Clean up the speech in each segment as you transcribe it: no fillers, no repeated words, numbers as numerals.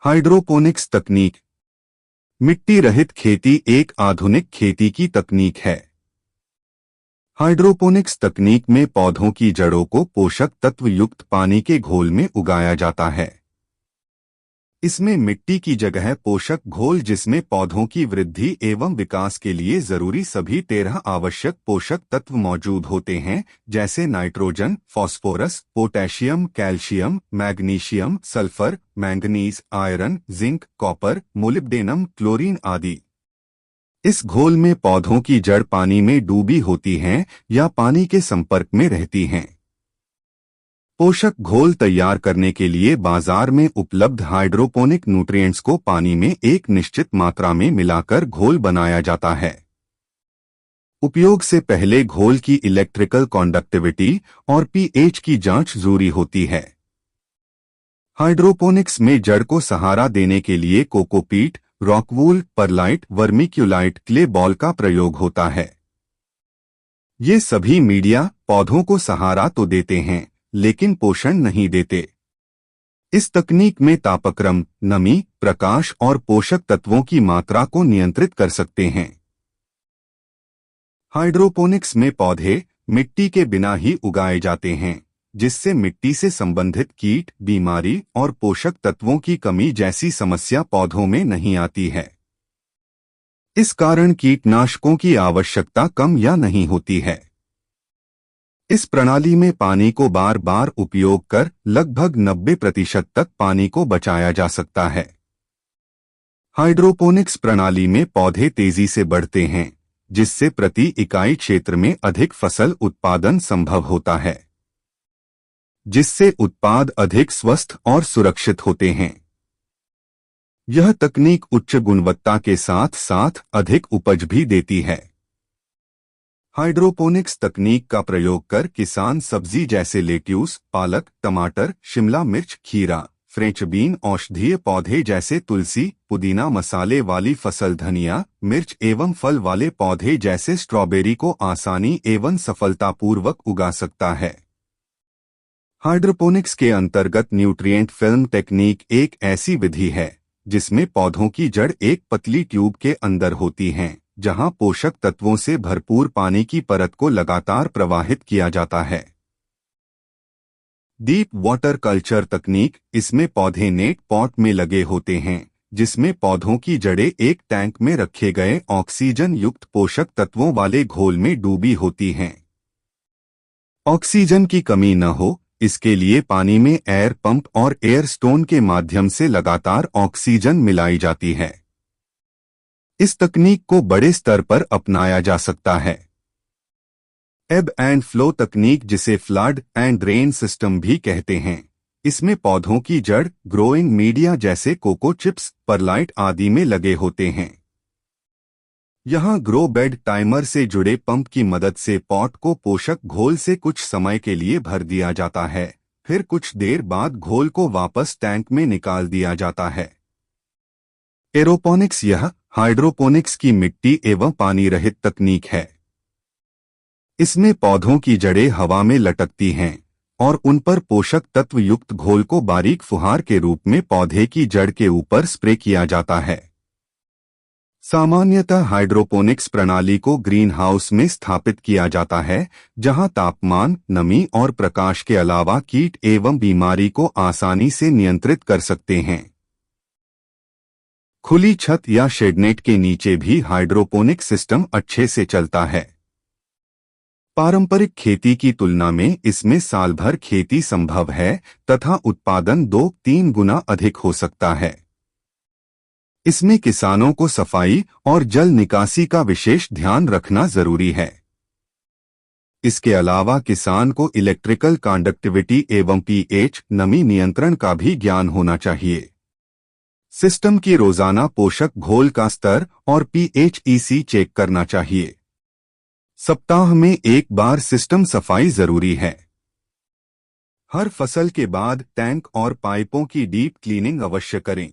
Hydroponics तकनीक। मिट्टी रहित खेती एक आधुनिक खेती की तकनीक है। हाइड्रोपोनिक्स तकनीक में पौधों की जड़ों को पोषक तत्व युक्त पानी के घोल में उगाया जाता है। इसमें मिट्टी की जगह पोषक घोल जिसमें पौधों की वृद्धि एवं विकास के लिए जरूरी सभी 13 आवश्यक पोषक तत्व मौजूद होते हैं, जैसे nitrogen, phosphorus, potassium, calcium, magnesium, sulphur, manganese, iron, zinc, copper, molybdenum, chlorine आदि। इस घोल में पौधों की जड़ पानी में डूबी होती हैं या पानी के संपर्क में रहती हैं। पोषक घोल तैयार करने के लिए बाजार में उपलब्ध हाइड्रोपोनिक न्यूट्रिएंट्स को पानी में एक निश्चित मात्रा में मिलाकर घोल बनाया जाता है। उपयोग से पहले घोल की इलेक्ट्रिकल कंडक्टिविटी और पीएच की जांच जरूरी होती है। हाइड्रोपोनिक्स में जड़ को सहारा देने के लिए cocopeat, rockwool, perlite, vermiculite, clay ball का प्रयोग होता है। ये सभी मीडिया पौधों को सहारा तो देते हैं लेकिन पोषण नहीं देते। इस तकनीक में तापक्रम, नमी, प्रकाश और पोषक तत्वों की मात्रा को नियंत्रित कर सकते हैं। हाइड्रोपोनिक्स में पौधे मिट्टी के बिना ही उगाए जाते हैं, जिससे मिट्टी से संबंधित कीट, बीमारी और पोषक तत्वों की कमी जैसी समस्या पौधों में नहीं आती है। इस कारण कीटनाशकों की आवश्यकता कम या नहीं होती है। इस प्रणाली में पानी को बार बार उपयोग कर लगभग 90% तक पानी को बचाया जा सकता है। हाइड्रोपोनिक्स प्रणाली में पौधे तेजी से बढ़ते हैं, जिससे प्रति इकाई क्षेत्र में अधिक फसल उत्पादन संभव होता है, जिससे उत्पाद अधिक स्वस्थ और सुरक्षित होते हैं। यह तकनीक उच्च गुणवत्ता के साथ साथ अधिक उपज भी देती है। हाइड्रोपोनिक्स तकनीक का प्रयोग कर किसान सब्जी जैसे लेट्यूस, पालक, टमाटर, शिमला मिर्च, खीरा, फ्रेंच बीन, औषधीय पौधे जैसे तुलसी, पुदीना, मसाले वाली फसल धनिया, मिर्च एवं फल वाले पौधे जैसे स्ट्रॉबेरी को आसानी एवं सफलतापूर्वक उगा सकता है। हाइड्रोपोनिक्स के अंतर्गत न्यूट्रिएंट फिल्म टेक्निक एक ऐसी विधि है जिसमें पौधों की जड़ एक पतली ट्यूब के अंदर होती हैं, जहां पोषक तत्वों से भरपूर पानी की परत को लगातार प्रवाहित किया जाता है। डीप वाटर कल्चर तकनीक। इसमें पौधे नेट पॉट में लगे होते हैं, जिसमें पौधों की जड़ें एक टैंक में रखे गए ऑक्सीजन युक्त पोषक तत्वों वाले घोल में डूबी होती हैं। ऑक्सीजन की कमी न हो, इसके लिए पानी में एयर पंप और एयर स्टोन के माध्यम से लगातार ऑक्सीजन मिलाई जाती है। इस तकनीक को बड़े स्तर पर अपनाया जा सकता है। एब एंड फ्लो तकनीक, जिसे फ्लड एंड ड्रेन सिस्टम भी कहते हैं, इसमें पौधों की जड़ ग्रोइंग मीडिया जैसे कोको चिप्स, परलाइट आदि में लगे होते हैं। यहां ग्रो बेड टाइमर से जुड़े पंप की मदद से पॉट को पोषक घोल से कुछ समय के लिए भर दिया जाता है, फिर कुछ देर बाद घोल को वापस टैंक में निकाल दिया जाता है। एरोपोनिक्स। यह हाइड्रोपोनिक्स की मिट्टी एवं पानी रहित तकनीक है। इसमें पौधों की जड़ें हवा में लटकती हैं और उन पर पोषक तत्व युक्त घोल को बारीक फुहार के रूप में पौधे की जड़ के ऊपर स्प्रे किया जाता है। सामान्यतः हाइड्रोपोनिक्स प्रणाली को ग्रीन हाउस में स्थापित किया जाता है, जहां तापमान, नमी और प्रकाश के अलावा कीट एवं बीमारी को आसानी से नियंत्रित कर सकते हैं। खुली छत या शेडनेट के नीचे भी हाइड्रोपोनिक सिस्टम अच्छे से चलता है। पारंपरिक खेती की तुलना में इसमें साल भर खेती संभव है तथा उत्पादन 2-3 गुना अधिक हो सकता है। इसमें किसानों को सफाई और जल निकासी का विशेष ध्यान रखना जरूरी है। इसके अलावा किसान को इलेक्ट्रिकल कंडक्टिविटी एवं पीएच, नमी नियंत्रण का भी ज्ञान होना चाहिए। सिस्टम की रोजाना पोषक घोल का स्तर और पीएच ईसी चेक करना चाहिए। सप्ताह में एक बार सिस्टम सफाई जरूरी है। हर फसल के बाद टैंक और पाइपों की डीप क्लीनिंग अवश्य करें।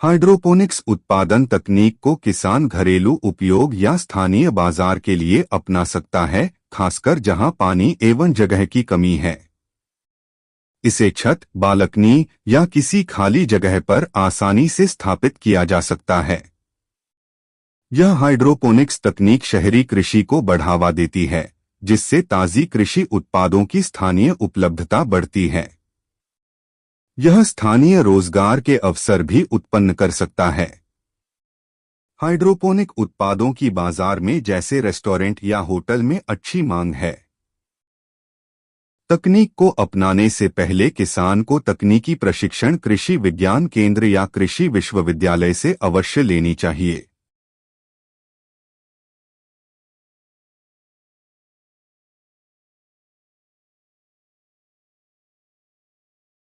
हाइड्रोपोनिक्स उत्पादन तकनीक को किसान घरेलू उपयोग या स्थानीय बाजार के लिए अपना सकता है, खासकर जहां पानी एवं जगह की कमी है। इसे छत, बालकनी या किसी खाली जगह पर आसानी से स्थापित किया जा सकता है। यह हाइड्रोपोनिक्स तकनीक शहरी कृषि को बढ़ावा देती है, जिससे ताज़ी कृषि उत्पादों की स्थानीय उपलब्धता बढ़ती है। यह स्थानीय रोजगार के अवसर भी उत्पन्न कर सकता है। हाइड्रोपोनिक उत्पादों की बाजार में जैसे रेस्टोरेंट या होटल में अच्छी मांग है। तकनीक को अपनाने से पहले किसान को तकनीकी प्रशिक्षण कृषि विज्ञान केंद्र या कृषि विश्वविद्यालय से अवश्य लेनी चाहिए।